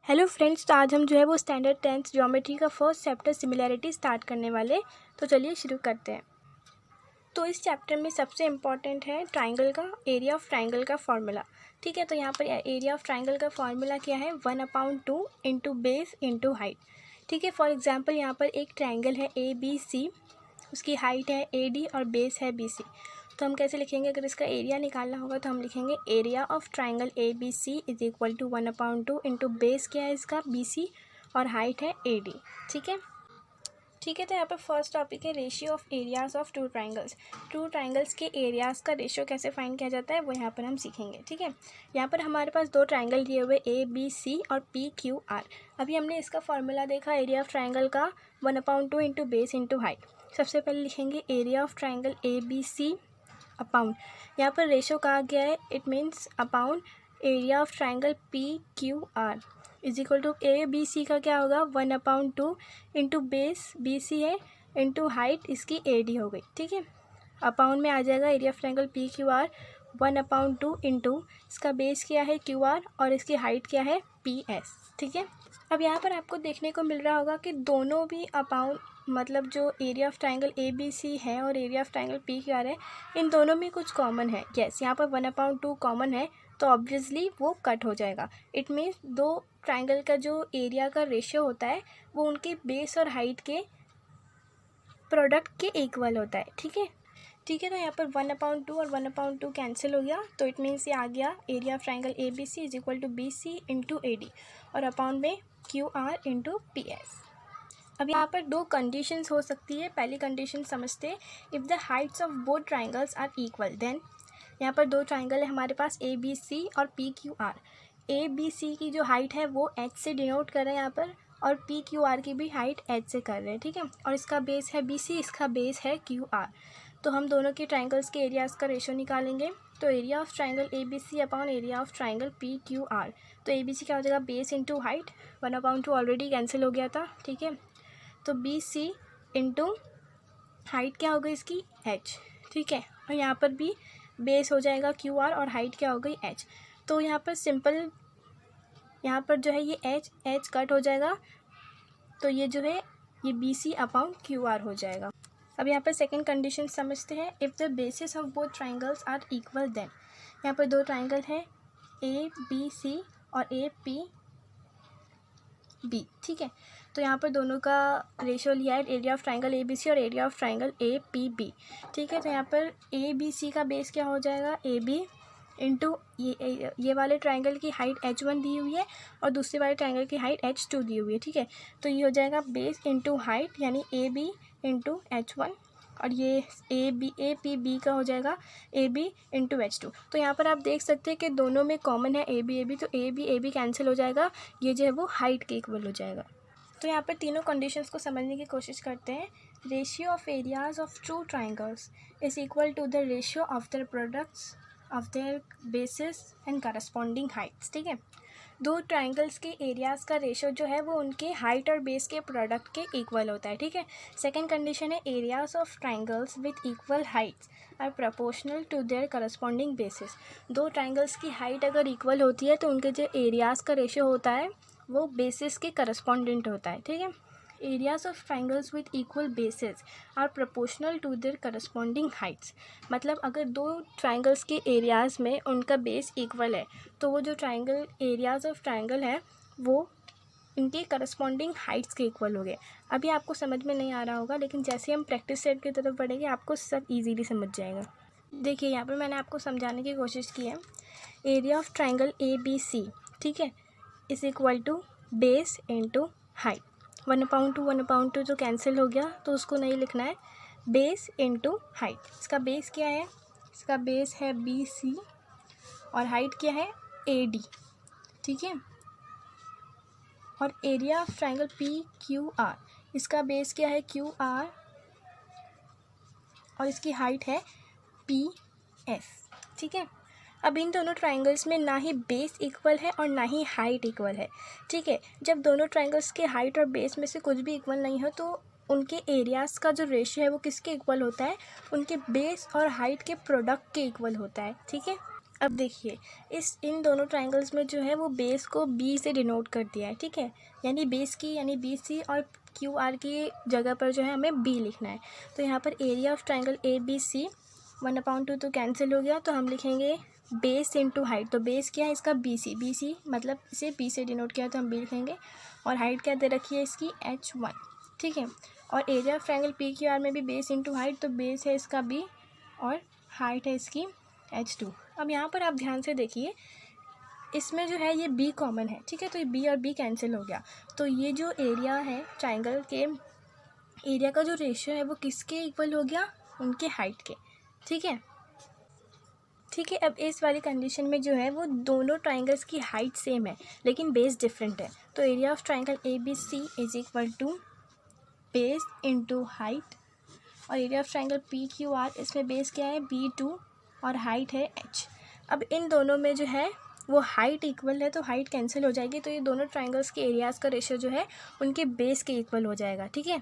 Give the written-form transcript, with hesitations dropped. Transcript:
Hello friends, तो आज हम जो है वो स्टैंडर्ड 10th ज्योमेट्री का फर्स्ट चैप्टर सिमिलैरिटी स्टार्ट करने वाले। तो चलिए शुरू करते हैं। तो इस चैप्टर में सबसे इम्पॉर्टेंट है ट्राइंगल का एरिया ऑफ ट्राइंगल का फॉर्मूला। ठीक है, तो यहाँ पर एरिया ऑफ ट्राइंगल का फॉर्मूला क्या है, 1/2 इंटू बेस इंटू हाइट। ठीक है, फॉर एग्जांपल यहाँ पर एक ट्राइंगल है ABC, उसकी हाइट है AD और बेस है BC। तो हम कैसे लिखेंगे, अगर इसका एरिया निकालना होगा तो हम लिखेंगे area of triangle ABC is equal to 1/2 into base क्या है इसका BC और हाइट है AD। ठीक है, तो यहाँ पर फर्स्ट टॉपिक है ratio of areas of two triangles के एरियाज़ का रेशियो कैसे फाइंड किया जाता है वो यहाँ पर हम सीखेंगे। ठीक है, यहाँ पर हमारे पास दो ट्राइंगल दिए हुए ABC और PQR। अभी हमने इसका फॉर्मूला देखा एरिया ऑफ ट्राइंगल का 1/2 इंटू बेस इंटू हाइट। सबसे पहले लिखेंगे area of triangle ABC upon, यहाँ पर रेशो कहा गया है, it means upon area of triangle PQR is equal to ABC का क्या होगा 1/2 इंटू बेस BC है इंटू हाइट इसकी AD हो गई। ठीक है, अपॉन में आ जाएगा area of triangle PQR 1/2 into इसका बेस क्या है QR और इसकी हाइट क्या है PS। ठीक है, अब यहाँ पर आपको देखने को मिल रहा होगा कि दोनों भी अपॉन, मतलब जो एरिया ऑफ ट्राइंगल ABC है और एरिया ऑफ ट्राइंगल PQR है, इन दोनों में कुछ कॉमन है। यस, यहाँ पर 1/2 कॉमन है तो ऑब्वियसली वो कट हो जाएगा। इट मीन्स दो ट्राइंगल का जो एरिया का रेशियो होता है वो उनके बेस और हाइट के प्रोडक्ट के इक्वल होता है। ठीक है, तो यहाँ पर 1/2 और 1/2 कैंसिल हो गया, तो इट मीन्स ये आ गया area of triangle ABC is equal to BC into AD और अपॉन में QR इंटू PS। अब यहाँ पर दो कंडीशंस हो सकती है। पहली कंडीशन समझते हैं, if the heights of both triangles are equal, then यहाँ पर दो ट्राइंगल है हमारे पास ABC और PQR। ABC की जो हाइट है वो H से डिनोट कर रहे हैं यहाँ पर, और PQR की भी हाइट H से कर रहे हैं। ठीक है, और इसका बेस है BC, इसका बेस है QR। तो हम दोनों के ट्राइंगल्स के एरियाज़ का रेशो निकालेंगे। तो area of triangle ABC upon area of triangle PQR, तो ABC क्या हो जाएगा base into height, 1/2 already cancel हो गया था। ठीक है, तो BC इंटू हाइट क्या हो गई इसकी H। ठीक है, और यहाँ पर भी बेस हो जाएगा QR और हाइट क्या हो गई H। तो यहाँ पर सिंपल, यहाँ पर जो है ये H कट हो जाएगा, तो ये जो है ये BC अपॉन QR हो जाएगा। अब यहाँ पर सेकंड कंडीशन समझते हैं, if the bases of both triangles are equal, then यहाँ पर दो ट्राइंगल है ABC और APB। ठीक है, तो यहाँ पर दोनों का रेशियो लिया है एरिया ऑफ ट्राइंगल ABC और एरिया ऑफ ट्राइंगल APB। ठीक है, तो यहाँ पर ABC का बेस क्या हो जाएगा AB इंटू ये वाले ट्राइंगल की हाइट H1 दी हुई है और दूसरे वाले ट्राइंगल की हाइट H2 दी हुई है। ठीक है, तो ये हो जाएगा बेस इंटू हाइट यानी AB इंटू H1 और ये APB का हो जाएगा AB इंटू H2। तो यहाँ पर आप देख सकते हैं कि दोनों में कॉमन है AB तो AB कैंसिल हो जाएगा, ये जो है वो हाइट के इक्वल हो जाएगा। तो यहाँ पर तीनों कंडीशंस को समझने की कोशिश करते हैं। Ratio of areas of two triangles is equal to the ratio of their products of their bases and corresponding heights. ठीक है, दो ट्राइंगल्स के एरियाज़ का रेशियो जो है वो उनके हाइट और बेस के प्रोडक्ट के इक्वल होता है। ठीक है, सेकंड कंडीशन है areas of triangles with equal heights are proportional to their corresponding bases. दो ट्राइंगल्स की हाइट अगर इक्वल होती है तो उनके जो एरियाज़ का रेशियो होता है वो बेसिस के करस्पॉन्डेंट होता है। ठीक है, areas of triangles with equal bases are proportional to their corresponding heights. मतलब अगर दो ट्राइंगल्स के एरियाज़ में उनका बेस इक्वल है तो वो जो ट्राइंगल एरियाज ऑफ ट्राइंगल है वो इनके करस्पॉन्डिंग हाइट्स के इक्वल हो गए। अभी आपको समझ में नहीं आ रहा होगा, लेकिन जैसे हम प्रैक्टिस सेट की तरफ बढ़ेंगे आपको सब ईजीली समझ जाएगा। देखिए, यहाँ पर मैंने आपको समझाने की कोशिश की है। एरिया ऑफ ट्राइंगल ABC, ठीक है, is equal to base into height. 1/2 जो कैंसिल हो गया तो उसको नहीं लिखना है, बेस इंटू हाइट। इसका बेस क्या है, इसका बेस है BC और हाइट क्या है AD। ठीक है, और एरिया ऑफ ट्राइंगल PQR, इसका बेस क्या है QR और इसकी हाइट है PS। ठीक है, अब इन दोनों ट्राइंगल्स में ना ही बेस इक्वल है और ना ही हाइट इक्वल है। ठीक है, जब दोनों ट्राइंगल्स के हाइट और बेस में से कुछ भी इक्वल नहीं हो तो उनके एरियाज़ का जो रेशियो है वो किसके इक्वल होता है, उनके बेस और हाइट के प्रोडक्ट के इक्वल होता है। ठीक है, अब देखिए इन दोनों ट्राइंगल्स में जो है वो बेस को बी से डिनोट कर दिया है, ठीक है, यानी बेस की यानी बी सी और क्यू आर की जगह पर जो है हमें बी लिखना है। तो यहाँ पर area of triangle A B C 1/2 तो कैंसिल हो गया, तो हम लिखेंगे बेस इंटू हाइट। तो बेस क्या है इसका बी सी मतलब इसे बी से डिनोट किया तो हम बी लिखेंगे, और हाइट क्या दे रखी है इसकी H1, ठीक है। और area of triangle P Q are में भी बेस इंटू हाइट, तो बेस है इसका बी और हाइट है इसकी H2। अब यहाँ पर आप ध्यान से देखिए, इसमें जो है ये बी कॉमन है, ठीक है, तो ये बी और बी कैंसिल हो गया। तो ये जो एरिया है ट्राइंगल के एरिया का जो रेशियो है वो किसके इक्वल हो गया, उनके हाइट के, ठीक है। ठीक है, अब इस वाली कंडीशन में जो है वो दोनों ट्राइंगल्स की हाइट सेम है लेकिन बेस डिफरेंट है। तो area of triangle A B C is equal to base into height, और area of triangle P Q R, इसमें बेस क्या है B2 और हाइट है H। अब इन दोनों में जो है वो हाइट इक्वल है तो हाइट कैंसिल हो जाएगी, तो ये दोनों ट्राइंगल्स के एरियाज़ का रेशियो जो है उनके बेस के इक्वल हो जाएगा, ठीक है।